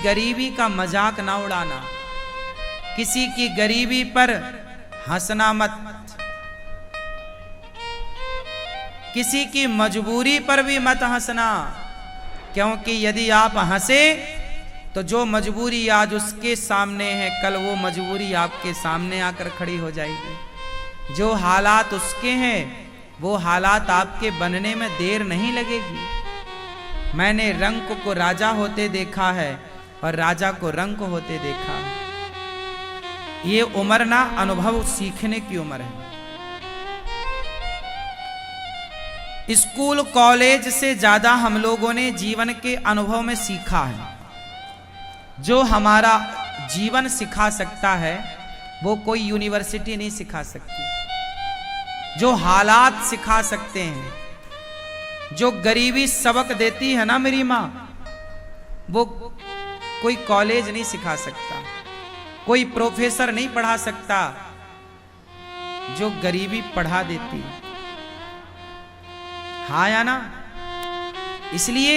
गरीबी का मजाक ना उड़ाना, किसी की गरीबी पर हंसना मत, किसी की मजबूरी पर भी मत हंसना, क्योंकि यदि आप हंसे तो जो मजबूरी आज उसके सामने है, कल वो मजबूरी आपके सामने आकर खड़ी हो जाएगी। जो हालात उसके हैं वो हालात आपके बनने में देर नहीं लगेगी। मैंने रंक को राजा होते देखा है और राजा को रंक होते देखा है। ये उम्र ना अनुभव सीखने की उम्र है। स्कूल कॉलेज से ज्यादा हम लोगों ने जीवन के अनुभव में सीखा है। जो हमारा जीवन सिखा सकता है वो कोई यूनिवर्सिटी नहीं सिखा सकती। जो हालात सिखा सकते हैं, जो गरीबी सबक देती है ना मेरी माँ, वो कोई कॉलेज नहीं सिखा सकता, कोई प्रोफेसर नहीं पढ़ा सकता। जो गरीबी पढ़ा देती, हाँ या ना? इसलिए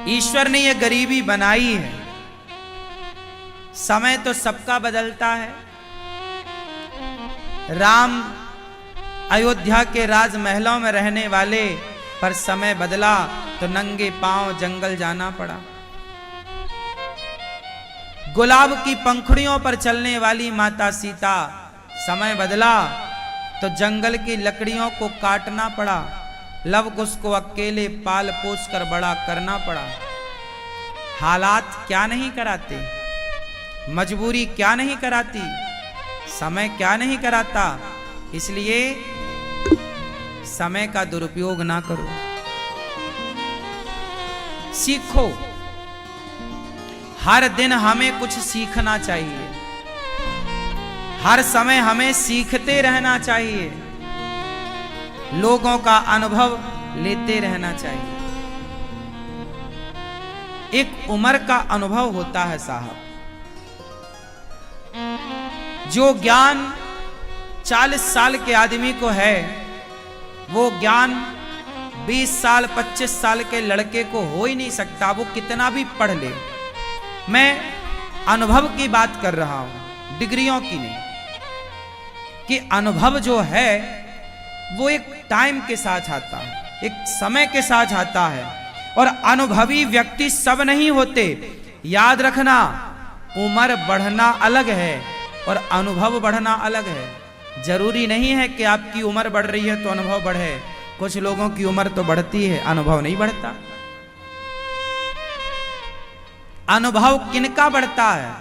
ईश्वर ने यह गरीबी बनाई है। समय तो सबका बदलता है। राम अयोध्या के राजमहलों में रहने वाले, पर समय बदला तो नंगे पांव जंगल जाना पड़ा। गुलाब की पंखुड़ियों पर चलने वाली माता सीता, समय बदला तो जंगल की लकड़ियों को काटना पड़ा। लव कुश को अकेले पाल पोस कर बड़ा करना पड़ा। हालात क्या नहीं कराते, मजबूरी क्या नहीं कराती, समय क्या नहीं कराता। इसलिए समय का दुरुपयोग ना करो, सीखो। हर दिन हमें कुछ सीखना चाहिए, हर समय हमें सीखते रहना चाहिए, लोगों का अनुभव लेते रहना चाहिए। एक उम्र का अनुभव होता है साहब। जो ज्ञान 40 साल के आदमी को है, वो ज्ञान 20 साल 25 साल के लड़के को हो ही नहीं सकता, वो कितना भी पढ़ ले। मैं अनुभव की बात कर रहा हूं, डिग्रियों की नहीं। कि अनुभव जो है वो एक टाइम के साथ आता है, एक समय के साथ आता है। और अनुभवी व्यक्ति सब नहीं होते। याद रखना, उम्र बढ़ना अलग है और अनुभव बढ़ना अलग है। जरूरी नहीं है कि आपकी उम्र बढ़ रही है तो अनुभव बढ़े। कुछ लोगों की उम्र तो बढ़ती है, अनुभव नहीं बढ़ता। अनुभव किनका बढ़ता है?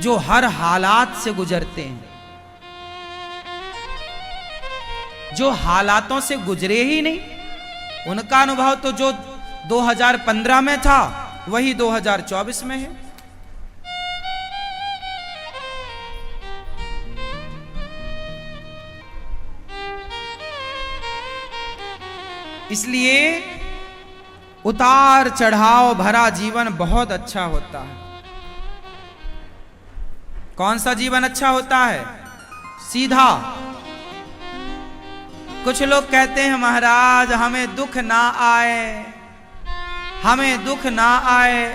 जो हर हालात से गुजरते हैं, जो हालातों से गुजरे ही नहीं, उनका अनुभव तो जो 2015 में था वही 2024 में है। इसलिए उतार चढ़ाव भरा जीवन बहुत अच्छा होता है। कौन सा जीवन अच्छा होता है? सीधा। कुछ लोग कहते हैं महाराज हमें दुख ना आए, हमें दुख ना आए।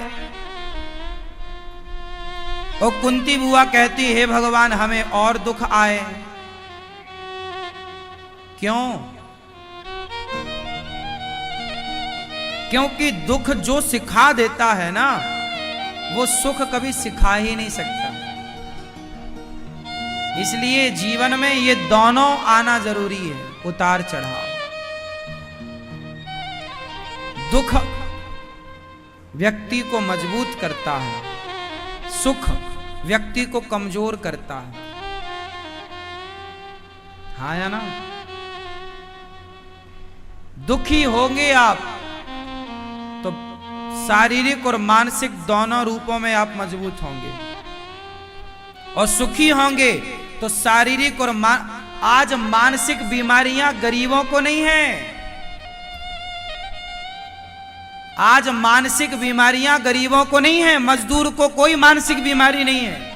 और कुंती बुआ कहती है भगवान हमें और दुख आए। क्यों? क्योंकि दुख जो सिखा देता है ना, वो सुख कभी सिखा ही नहीं सकता। इसलिए जीवन में ये दोनों आना जरूरी है, उतार चढ़ाव। दुख व्यक्ति को मजबूत करता है, सुख व्यक्ति को कमजोर करता है। हाँ या ना? दुखी होंगे आप तो शारीरिक और मानसिक दोनों रूपों में आप मजबूत होंगे, और सुखी होंगे तो शारीरिक और आज मानसिक बीमारियां गरीबों को नहीं है। आज मानसिक बीमारियां गरीबों को नहीं है, मजदूर को कोई मानसिक बीमारी नहीं है।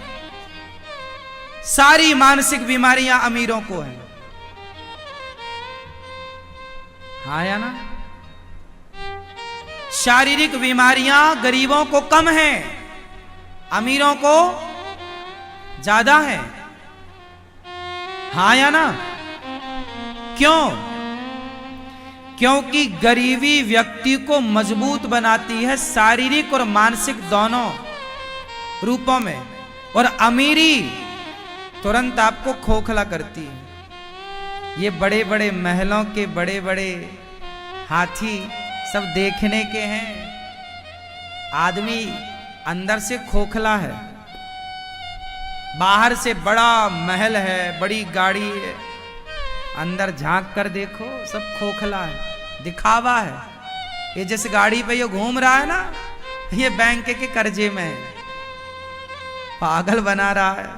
सारी मानसिक बीमारियां अमीरों को है। हाँ या ना? शारीरिक बीमारियां गरीबों को कम हैं, अमीरों को ज्यादा है। हाँ या ना? क्यों? क्योंकि गरीबी व्यक्ति को मजबूत बनाती है शारीरिक और मानसिक दोनों रूपों में, और अमीरी तुरंत आपको खोखला करती है। ये बड़े बड़े महलों के बड़े बड़े हाथी सब देखने के हैं, आदमी अंदर से खोखला है। बाहर से बड़ा महल है, बड़ी गाड़ी है, अंदर झांक कर देखो सब खोखला है, दिखावा है। ये जिस गाड़ी पे ये घूम रहा है ना, ये बैंक के कर्जे में है, पागल बना रहा है।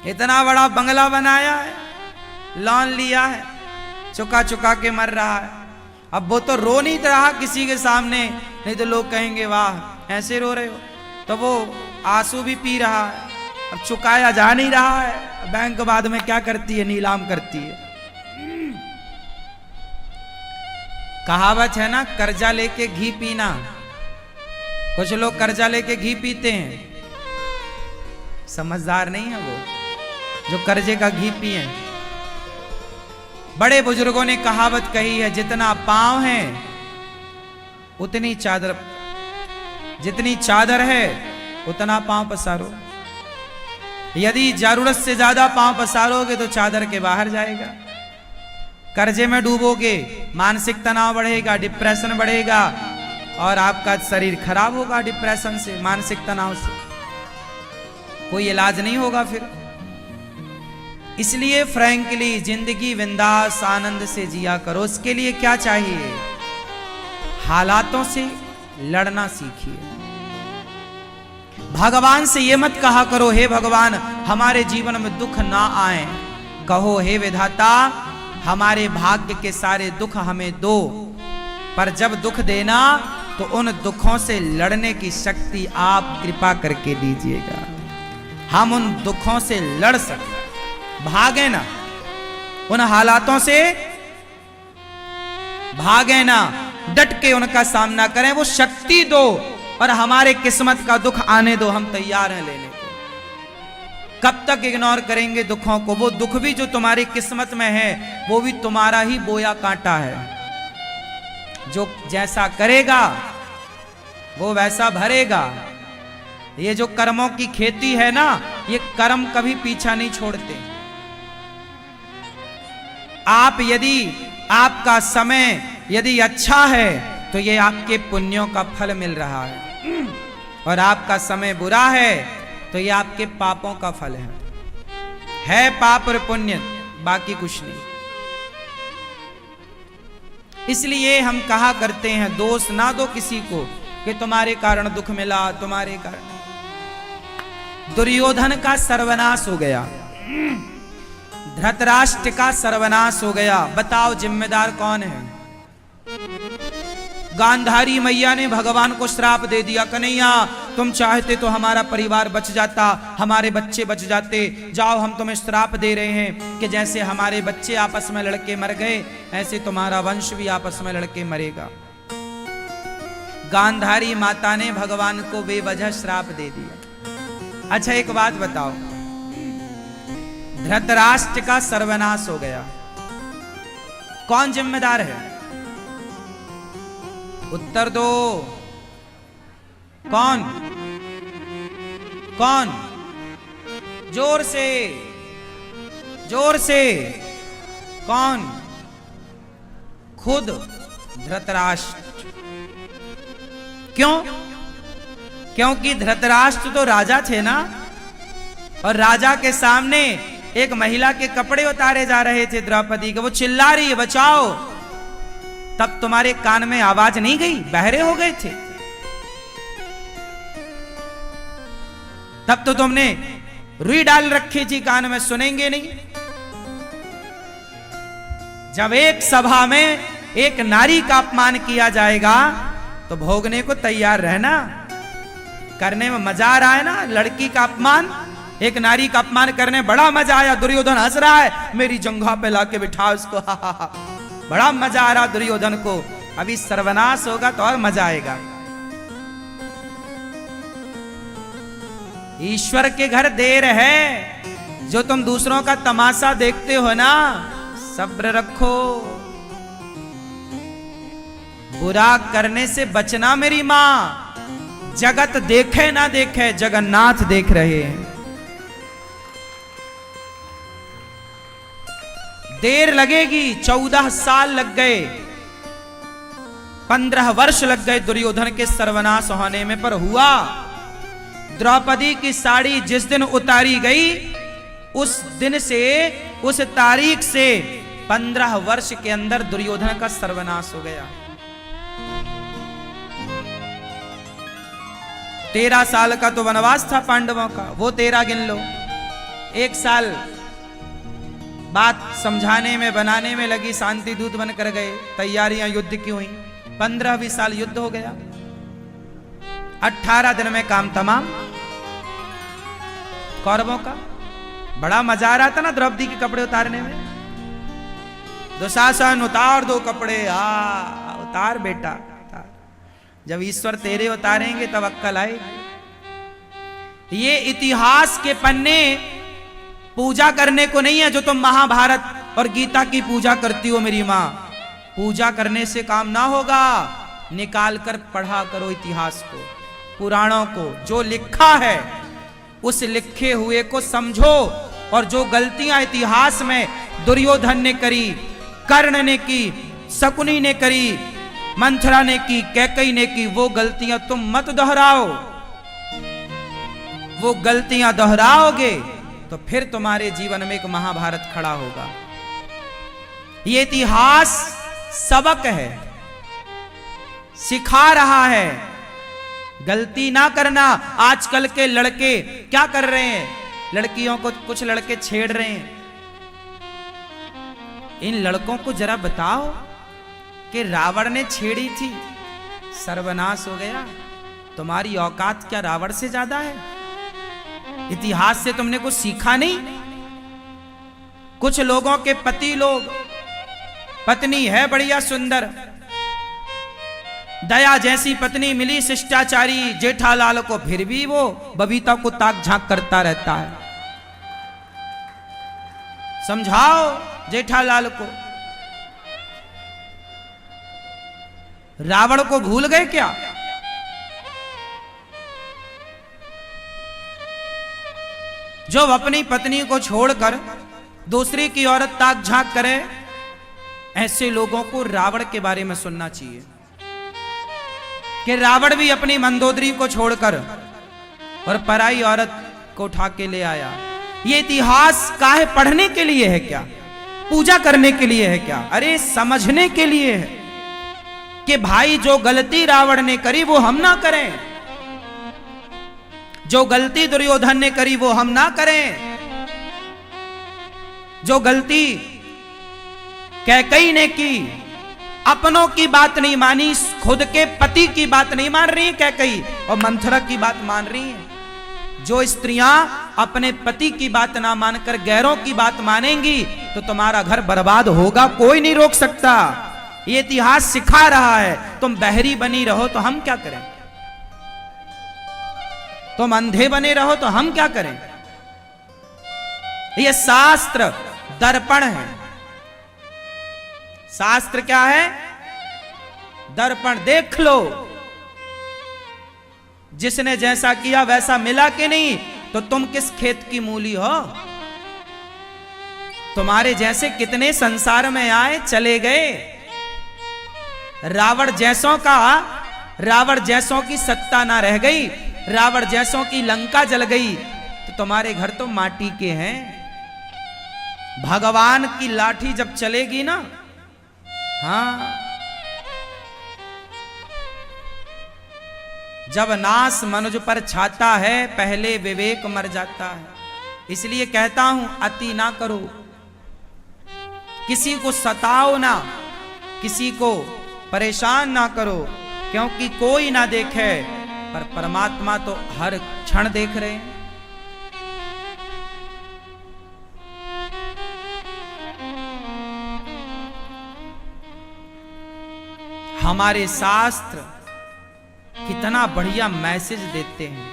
इतना बड़ा बंगला बनाया है, लोन लिया है, चुका चुका के मर रहा है। अब वो तो रो नहीं रहा किसी के सामने, नहीं तो लोग कहेंगे वाह ऐसे रो रहे हो, तो वो आंसू भी पी रहा है। अब चुकाया जा नहीं रहा है, बैंक बाद में क्या करती है, नीलाम करती है। कहावत है ना, कर्जा लेके घी पीना। कुछ लोग कर्जा लेके घी पीते हैं, समझदार नहीं है वो जो कर्जे का घी पिए। बड़े बुजुर्गों ने कहावत कही है, जितना पांव है उतनी चादर, जितनी चादर है उतना पांव पसारो। यदि जरूरत से ज्यादा पांव पसारोगे तो चादर के बाहर जाएगा। कर्जे में डूबोगे, मानसिक तनाव बढ़ेगा, डिप्रेशन बढ़ेगा, और आपका शरीर खराब होगा डिप्रेशन से, मानसिक तनाव से। कोई इलाज नहीं होगा फिर। इसलिए फ्रैंकली जिंदगी बिंदास आनंद से जिया करो। उसके लिए क्या चाहिए? हालातों से लड़ना सीखिए। भगवान से ये मत कहा करो हे भगवान हमारे जीवन में दुख ना आए, कहो हे विधाता हमारे भाग्य के सारे दुख हमें दो। पर जब दुख देना तो उन दुखों से लड़ने की शक्ति आप कृपा करके दीजिएगा, हम उन दुखों से लड़ सकते। भागे ना उन हालातों से, भागे ना, डट के उनका सामना करें, वो शक्ति दो और हमारे किस्मत का दुख आने दो, हम तैयार हैं लेने को। कब तक इग्नोर करेंगे दुखों को? वो दुख भी जो तुम्हारी किस्मत में है वो भी तुम्हारा ही बोया कांटा है। जो जैसा करेगा वो वैसा भरेगा। ये जो कर्मों की खेती है ना, ये कर्म कभी पीछा नहीं छोड़ते। आप यदि आपका समय यदि अच्छा है तो ये आपके पुण्यों का फल मिल रहा है, और आपका समय बुरा है तो ये आपके पापों का फल है पाप और पुण्य, बाकी कुछ नहीं। इसलिए हम कहा करते हैं दोष ना दो किसी को कि तुम्हारे कारण दुख मिला, तुम्हारे कारण। दुर्योधन का सर्वनाश हो गया, धृतराष्ट्र का सर्वनाश हो गया। बताओ जिम्मेदार कौन है? गांधारी मैया ने भगवान को श्राप दे दिया, कन्हैया तुम चाहते तो हमारा परिवार बच जाता, हमारे बच्चे बच जाते, जाओ हम तुम्हें श्राप दे रहे हैं कि जैसे हमारे बच्चे आपस में लड़के मर गए ऐसे तुम्हारा वंश भी आपस में लड़के मरेगा। गांधारी माता ने भगवान को बेवजह श्राप दे दिया। अच्छा एक बात बताओ, धृतराष्ट्र का सर्वनाश हो गया, कौन जिम्मेदार है? उत्तर दो, कौन? कौन? जोर से, जोर से, कौन? खुद धृतराष्ट्र। क्यों? क्योंकि धृतराष्ट्र तो राजा थे ना, और राजा के सामने एक महिला के कपड़े उतारे जा रहे थे द्रौपदी के, वो चिल्ला रही है बचाओ, तब तुम्हारे कान में आवाज नहीं गई? बहरे हो गए थे तब तो तुमने रुई डाल रखी थी कान में, सुनेंगे नहीं? जब एक सभा में एक नारी का अपमान किया जाएगा तो भोगने को तैयार रहना। करने में मजा आ रहा है ना, लड़की का अपमान, एक नारी का अपमान करने बड़ा मजा आया। दुर्योधन हंस रहा है, मेरी जंघा पे लाके बिठा उसको, बड़ा मजा आ रहा दुर्योधन को, अभी सर्वनाश होगा तो और मजा आएगा। ईश्वर के घर देर है, जो तुम दूसरों का तमाशा देखते हो ना, सब्र रखो, बुरा करने से बचना मेरी मां। जगत देखे ना देखे, जगन्नाथ देख रहे हैं। देर लगेगी, 14 साल लग गए, 15 वर्ष लग गए दुर्योधन के सर्वनाश होने में, पर हुआ। द्रौपदी की साड़ी जिस दिन उतारी गई, उस दिन से, उस तारीख से 15 वर्ष के अंदर दुर्योधन का सर्वनाश हो गया। 13 साल का तो वनवास था पांडवों का, वो 13 गिन लो। 1 साल बात समझाने में, बनाने में लगी, शांति दूत बनकर गए, तैयारियां युद्ध की हुई। 15वीं साल युद्ध हो गया, 18 दिन में काम तमाम कौरवों का। बड़ा मजा आ रहा था ना द्रौपदी के कपड़े उतारने में। दुशासन उतार दो कपड़े, उतार बेटा उतार। जब ईश्वर तेरे उतारेंगे तब अक्कल आएगी। ये इतिहास के पन्ने पूजा करने को नहीं है, जो तुम महाभारत और गीता की पूजा करती हो मेरी मां। पूजा करने से काम ना होगा, निकाल कर पढ़ा करो इतिहास को, पुराणों को। जो लिखा है उस लिखे हुए को समझो, और जो गलतियां इतिहास में दुर्योधन ने करी, कर्ण ने की, शकुनी ने करी, मंथरा ने की, कैकेयी ने की, वो गलतियां तुम मत दोहराओ। वो गलतियां दोहराओगे तो फिर तुम्हारे जीवन में एक महाभारत खड़ा होगा। ये इतिहास सबक है, सिखा रहा है, गलती ना करना। आजकल के लड़के क्या कर रहे हैं, लड़कियों को कुछ लड़के छेड़ रहे हैं। इन लड़कों को जरा बताओ कि रावण ने छेड़ी थी, सर्वनाश हो गया। तुम्हारी औकात क्या रावण से ज्यादा है? इतिहास से तुमने कुछ सीखा नहीं? कुछ लोगों के पति लोग, पत्नी है बढ़िया सुंदर, दया जैसी पत्नी मिली, शिष्टाचारी जेठालाल को, फिर भी वो बबीता को ताक झांक करता रहता है। समझाओ जेठालाल को। रावण को भूल गए क्या? जो अपनी पत्नी को छोड़कर दूसरी की औरत ताक झांक करे, ऐसे लोगों को रावण के बारे में सुनना चाहिए कि रावण भी अपनी मंदोदरी को छोड़कर और पराई औरत को उठा के ले आया। ये इतिहास काहे पढ़ने के लिए है क्या? पूजा करने के लिए है क्या? अरे समझने के लिए है कि भाई जो गलती रावण ने करी वो हम ना करें, जो गलती दुर्योधन ने करी वो हम ना करें, जो गलती कैकेयी ने की, अपनों की बात नहीं मानी, खुद के पति की बात नहीं मान रही कैकेयी और मंथरा की बात मान रही है। जो स्त्रियां अपने पति की बात ना मानकर गैरों की बात मानेंगी तो तुम्हारा घर बर्बाद होगा, कोई नहीं रोक सकता। ये इतिहास सिखा रहा है। तुम बहरी बनी रहो तो हम क्या करें? तुम अंधे बने रहो तो हम क्या करें? ये शास्त्र दर्पण है। शास्त्र क्या है? दर्पण। देख लो, जिसने जैसा किया वैसा मिला कि नहीं, तो तुम किस खेत की मूली हो? तुम्हारे जैसे कितने संसार में आए चले गए। रावण जैसों की सत्ता ना रह गई, रावण जैसों की लंका जल गई, तो तुम्हारे घर तो माटी के हैं। भगवान की लाठी जब चलेगी ना, हाँ, जब नाश मनुज पर छाता है, पहले विवेक मर जाता है। इसलिए कहता हूं अति ना करो, किसी को सताओ ना, किसी को परेशान ना करो, क्योंकि कोई ना देखे पर परमात्मा तो हर क्षण देख रहे हैं। हमारे शास्त्र कितना बढ़िया मैसेज देते हैं,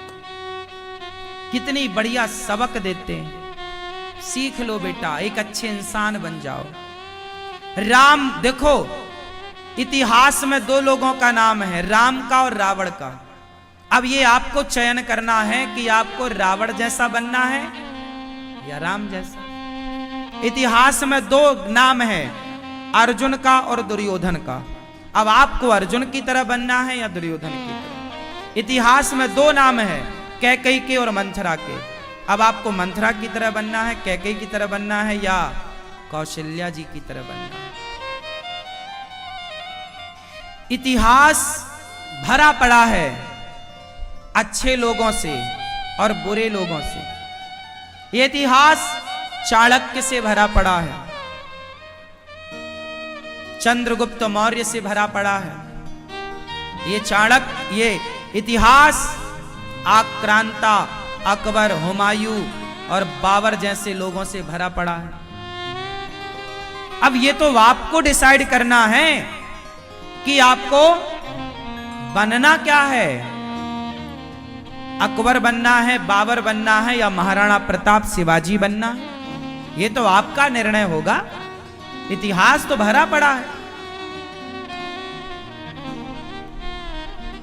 कितनी बढ़िया सबक देते हैं। सीख लो बेटा, एक अच्छे इंसान बन जाओ। राम, देखो इतिहास में दो लोगों का नाम है, राम का और रावण का। अब ये आपको चयन करना है कि आपको रावण जैसा बनना है या राम जैसा। इतिहास में दो नाम है, अर्जुन का और दुर्योधन का। अब आपको अर्जुन की तरह बनना है या दुर्योधन की तरह। इतिहास में दो नाम है, कैकेयी के और मंथरा के। अब आपको मंथरा की तरह बनना है, कैकेयी की तरह बनना है या कौशल्या जी की तरह बनना है। इतिहास भरा पड़ा है अच्छे लोगों से और बुरे लोगों से। ये इतिहास चाणक्य से भरा पड़ा है, चंद्रगुप्त मौर्य से भरा पड़ा है। ये चाणक्य, ये इतिहास आक्रांता, अकबर, हुमायूं और बाबर जैसे लोगों से भरा पड़ा है। अब ये तो आपको डिसाइड करना है कि आपको बनना क्या है। अकबर बनना है, बाबर बनना है या महाराणा प्रताप, शिवाजी बनना है। ये तो आपका निर्णय होगा। इतिहास तो भरा पड़ा है।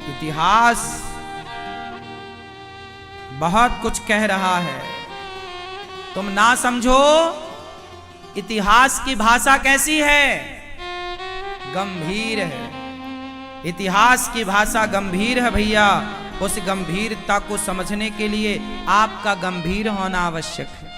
इतिहास बहुत कुछ कह रहा है, तुम ना समझो। इतिहास की भाषा कैसी है? गंभीर है। इतिहास की भाषा गंभीर है भैया। उस गंभीरता को समझने के लिए आपका गंभीर होना आवश्यक है।